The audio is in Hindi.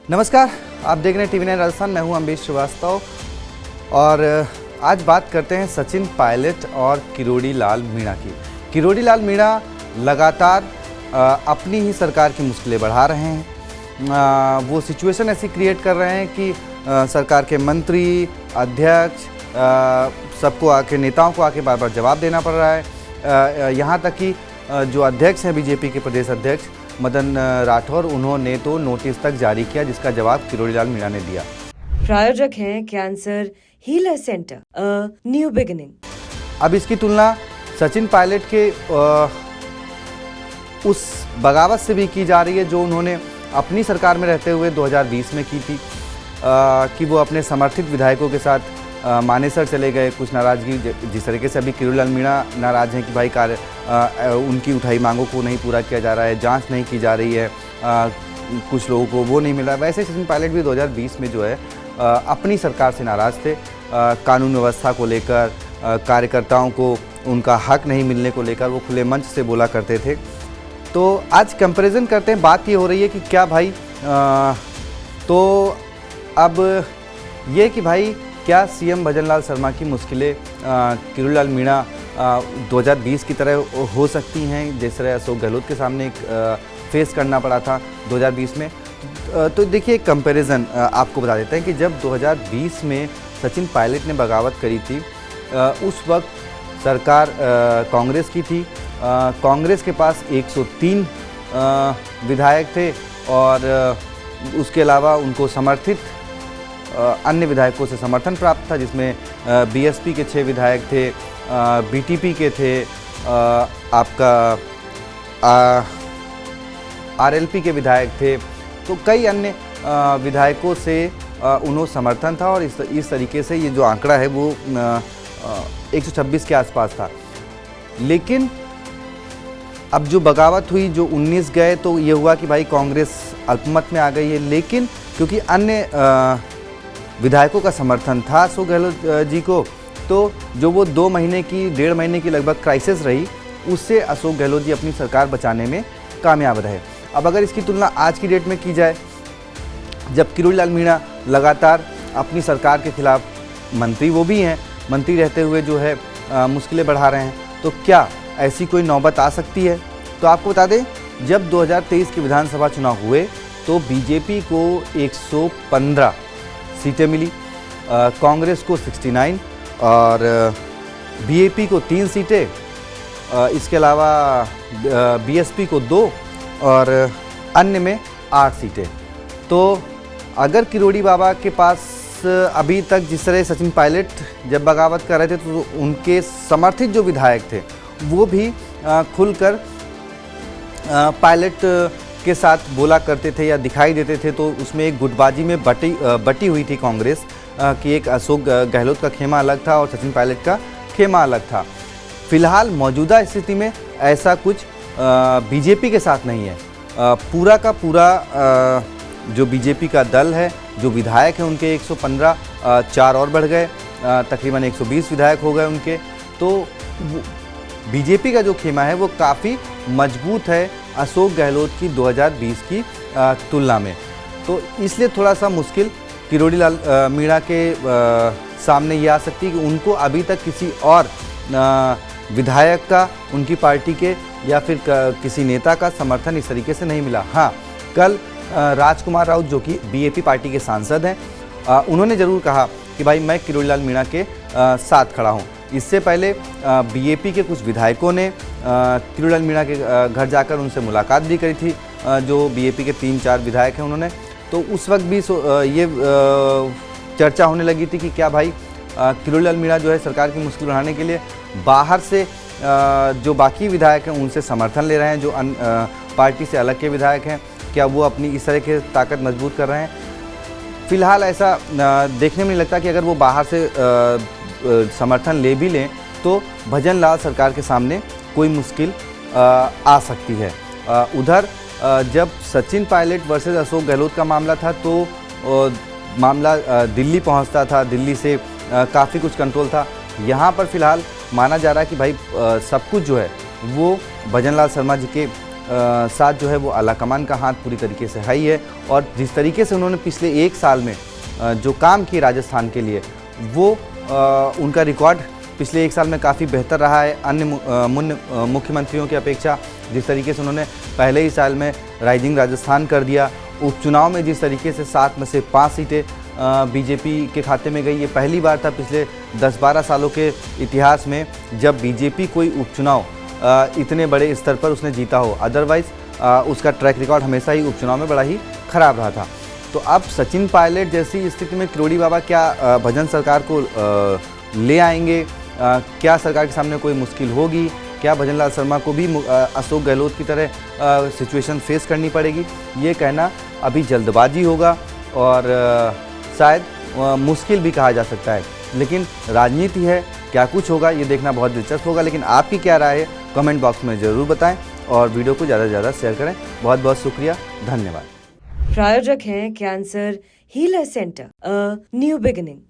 नमस्कार, आप देख रहे हैं TV9 राजस्थान। मैं हूं अम्बेश श्रीवास्तव और आज बात करते हैं सचिन पायलट और किरोड़ी लाल मीणा की। किरोड़ी लाल मीणा लगातार अपनी ही सरकार की मुश्किलें बढ़ा रहे हैं। वो सिचुएशन ऐसी क्रिएट कर रहे हैं कि सरकार के मंत्री, अध्यक्ष, सबको आके, नेताओं को आके बार बार जवाब देना पड़ रहा है। यहाँ तक कि जो अध्यक्ष हैं बीजेपी के प्रदेश अध्यक्ष मदन राठौर, उन्होंने तो नोटिस तक जारी किया जिसका जवाब किरोड़ी लाल मीणा ने दिया। प्रायोजक हैं cancer healer centre, a new beginning. अब इसकी तुलना सचिन पायलट के उस बगावत से भी की जा रही है जो उन्होंने अपनी सरकार में रहते हुए 2020 में की थी, कि वो अपने समर्थित विधायकों के साथ मानेसर चले गए। कुछ नाराज़गी, जिस तरीके से अभी किरोड़ी लाल मीणा नाराज़ हैं कि भाई उनकी उठाई मांगों को नहीं पूरा किया जा रहा है, जांच नहीं की जा रही है, कुछ लोगों को वो नहीं मिला। वैसे सचिन पायलट भी 2020 में जो है अपनी सरकार से नाराज़ थे। कानून व्यवस्था को लेकर, कार्यकर्ताओं को उनका हक नहीं मिलने को लेकर वो खुले मंच से बोला करते थे। तो आज कंपैरिजन करते हैं, बात ये हो रही है कि क्या भाई तो अब ये कि भाई क्या सीएम भजनलाल शर्मा की मुश्किलें किरोड़ी लाल मीणा 2020 की तरह हो सकती हैं, जिस तरह अशोक गहलोत के सामने फेस करना पड़ा था 2020 में। तो देखिए, कंपैरिजन आपको बता देते हैं कि जब 2020 में सचिन पायलट ने बगावत करी थी, उस वक्त सरकार कांग्रेस की थी। कांग्रेस के पास 103 विधायक थे और उसके अलावा उनको समर्थित अन्य विधायकों से समर्थन प्राप्त था, जिसमें बीएसपी के 6 विधायक थे, बीटीपी के थे, आपका आरएलपी के विधायक थे। तो कई अन्य विधायकों से उन्हें समर्थन था और इस तरीके से ये जो आंकड़ा है वो 126 के आसपास था। लेकिन अब जो बगावत हुई, जो 19 गए, तो ये हुआ कि भाई कांग्रेस अल्पमत में आ गई है। लेकिन क्योंकि अन्य विधायकों का समर्थन था अशोक गहलोत जी को, तो जो वो 2 महीने की, 1.5 महीने की लगभग क्राइसिस रही, उससे अशोक गहलोत जी अपनी सरकार बचाने में कामयाब रहे। अब अगर इसकी तुलना आज की डेट में की जाए, जब किरोड़ी लाल मीणा लगातार अपनी सरकार के खिलाफ मंत्री, वो भी हैं, मंत्री रहते हुए जो है मुश्किलें बढ़ा रहे हैं, तो क्या ऐसी कोई नौबत आ सकती है? तो आपको बता दें, जब 2023 के विधानसभा चुनाव हुए तो बीजेपी को 115 सीटें मिली, कांग्रेस को 69 और बीएपी को 3 सीटें, इसके अलावा बीएसपी को 2 और अन्य में 8 सीटें। तो अगर किरोड़ी बाबा के पास अभी तक, जिस तरह सचिन पायलट जब बगावत कर रहे थे तो उनके समर्थित जो विधायक थे वो भी खुलकर पायलट के साथ बोला करते थे या दिखाई देते थे, तो उसमें एक गुटबाजी में बटी हुई थी कांग्रेस, कि एक अशोक गहलोत का खेमा अलग था और सचिन पायलट का खेमा अलग था। फिलहाल मौजूदा स्थिति में ऐसा कुछ बीजेपी के साथ नहीं है। पूरा का पूरा जो बीजेपी का दल है, जो विधायक हैं उनके 115, 4 और बढ़ गए, तकरीबन 120 विधायक हो गए उनके। तो बीजेपी का जो खेमा है वो काफ़ी मजबूत है अशोक गहलोत की 2020 की तुलना में। तो इसलिए थोड़ा सा मुश्किल किरोड़ी लाल मीणा के सामने ये आ सकती है कि उनको अभी तक किसी और विधायक का, उनकी पार्टी के या फिर किसी नेता का समर्थन इस तरीके से नहीं मिला। हाँ, कल राजकुमार राउत, जो कि बीएपी पार्टी के सांसद हैं, उन्होंने ज़रूर कहा कि भाई मैं किरोड़ी लाल मीणा के साथ खड़ा हूँ। इससे पहले बीएपी के कुछ विधायकों ने किरोड़ी लाल मीणा के घर जाकर उनसे मुलाकात भी करी थी, जो बीएपी के 3-4 विधायक हैं उन्होंने। तो उस वक्त भी ये चर्चा होने लगी थी कि क्या भाई किरोड़ी लाल मीणा जो है सरकार की मुश्किल बढ़ाने के लिए बाहर से जो बाकी विधायक हैं उनसे समर्थन ले रहे हैं, जो पार्टी से अलग के विधायक हैं, क्या वो अपनी इस तरह की ताकत मजबूत कर रहे हैं? फिलहाल ऐसा देखने में नहीं लगता कि अगर वो बाहर से समर्थन ले भी लें तो भजनलाल सरकार के सामने कोई मुश्किल आ सकती है। उधर जब सचिन पायलट वर्सेस अशोक गहलोत का मामला था तो मामला दिल्ली पहुंचता था, दिल्ली से काफ़ी कुछ कंट्रोल था। यहाँ पर फिलहाल माना जा रहा है कि भाई सब कुछ जो है वो भजनलाल शर्मा जी के साथ जो है वो आलाकमान का हाथ पूरी तरीके से है ही है। और जिस तरीके से उन्होंने पिछले 1 साल में जो काम किए राजस्थान के लिए, वो उनका रिकॉर्ड पिछले 1 साल में काफ़ी बेहतर रहा है अन्य मुख्यमंत्रियों की अपेक्षा। जिस तरीके से उन्होंने पहले ही साल में राइजिंग राजस्थान कर दिया, उपचुनाव में जिस तरीके से 7 में से 5 सीटें बीजेपी के खाते में गई, ये पहली बार था पिछले 10-12 सालों के इतिहास में जब बीजेपी कोई उपचुनाव इतने बड़े स्तर पर उसने जीता हो। अदरवाइज़ उसका ट्रैक रिकॉर्ड हमेशा ही उपचुनाव में बड़ा ही खराब रहा था। तो अब सचिन पायलट जैसी स्थिति में किरोड़ी बाबा क्या भजन सरकार को ले आएंगे? क्या सरकार के सामने कोई मुश्किल होगी? क्या भजन लाल शर्मा को भी अशोक गहलोत की तरह सिचुएशन फेस करनी पड़ेगी? ये कहना अभी जल्दबाजी होगा और शायद मुश्किल भी कहा जा सकता है। लेकिन राजनीति है, क्या कुछ होगा ये देखना बहुत दिलचस्प होगा। लेकिन आपकी क्या राय है कमेंट बॉक्स में ज़रूर बताएं और वीडियो को ज़्यादा से ज़्यादा शेयर करें। बहुत बहुत शुक्रिया, धन्यवाद। प्रायोजक हैं cancer healer centre, a new beginning.